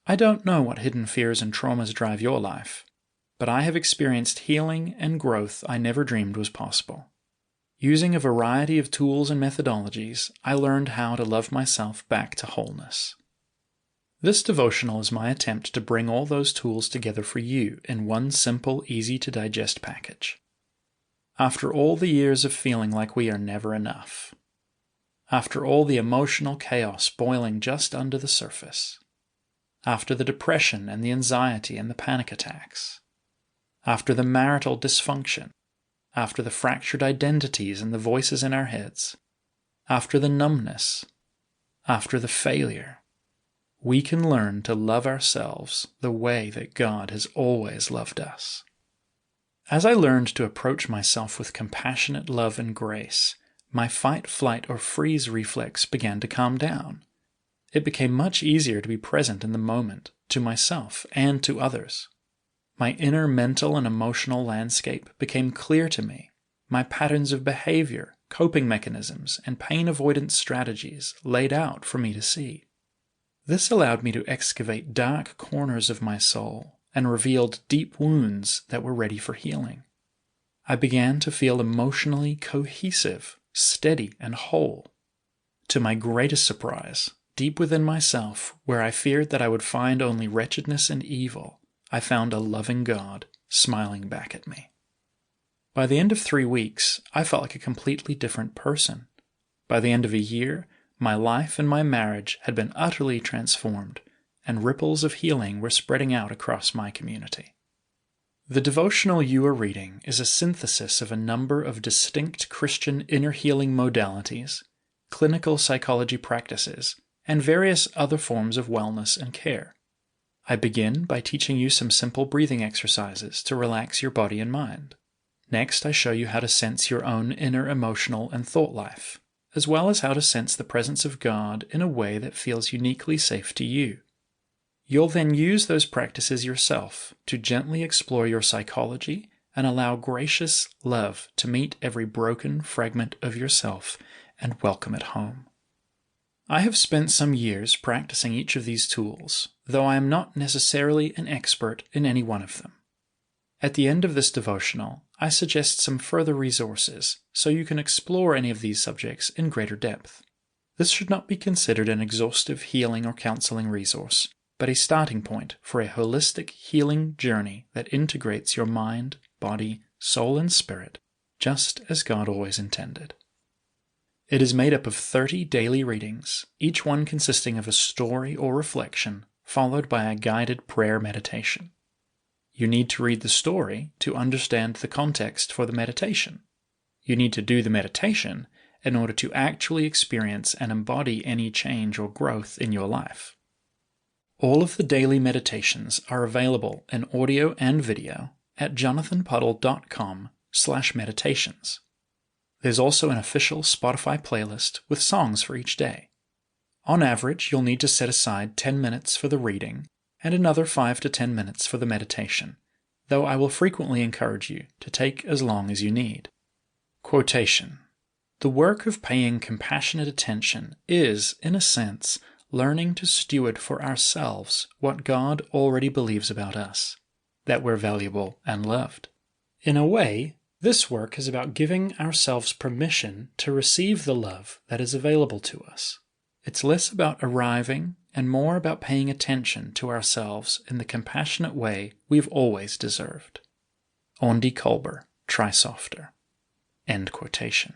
I don't know what hidden fears and traumas drive your life, but I have experienced healing and growth I never dreamed was possible. Using a variety of tools and methodologies, I learned how to love myself back to wholeness. This devotional is my attempt to bring all those tools together for you in one simple, easy-to-digest package. After all the years of feeling like we are never enough, after all the emotional chaos boiling just under the surface, after the depression and the anxiety and the panic attacks, after the marital dysfunction, after the fractured identities and the voices in our heads, after the numbness, after the failure, we can learn to love ourselves the way that God has always loved us. As I learned to approach myself with compassionate love and grace, my fight, flight, or freeze reflex began to calm down. It became much easier to be present in the moment, to myself and to others. My inner mental and emotional landscape became clear to me. My patterns of behavior, coping mechanisms, and pain avoidance strategies laid out for me to see. This allowed me to excavate dark corners of my soul and revealed deep wounds that were ready for healing. I began to feel emotionally cohesive, steady, and whole. To my greatest surprise, deep within myself, where I feared that I would find only wretchedness and evil, I found a loving God smiling back at me. By the end of 3 weeks, I felt like a completely different person. By the end of a year, my life and my marriage had been utterly transformed, and ripples of healing were spreading out across my community. The devotional you are reading is a synthesis of a number of distinct Christian inner healing modalities, clinical psychology practices, and various other forms of wellness and care. I begin by teaching you some simple breathing exercises to relax your body and mind. Next, I show you how to sense your own inner emotional and thought life, as well as how to sense the presence of God in a way that feels uniquely safe to you. You'll then use those practices yourself to gently explore your psychology and allow gracious love to meet every broken fragment of yourself and welcome it home. I have spent some years practicing each of these tools, though I am not necessarily an expert in any one of them. At the end of this devotional, I suggest some further resources so you can explore any of these subjects in greater depth. This should not be considered an exhaustive healing or counseling resource, but a starting point for a holistic healing journey that integrates your mind, body, soul, and spirit, just as God always intended. It is made up of 30 daily readings, each one consisting of a story or reflection, followed by a guided prayer meditation. You need to read the story to understand the context for the meditation. You need to do the meditation in order to actually experience and embody any change or growth in your life. All of the daily meditations are available in audio and video at jonathanpuddle.com/meditations. There's also an official Spotify playlist with songs for each day. On average, you'll need to set aside 10 minutes for the reading and another 5 to 10 minutes for the meditation, though I will frequently encourage you to take as long as you need. Quotation: "The work of paying compassionate attention is, in a sense, learning to steward for ourselves what God already believes about us, that we're valuable and loved. In a way, this work is about giving ourselves permission to receive the love that is available to us. It's less about arriving and more about paying attention to ourselves in the compassionate way we've always deserved." Andy Kolber, Try Softer. End quotation.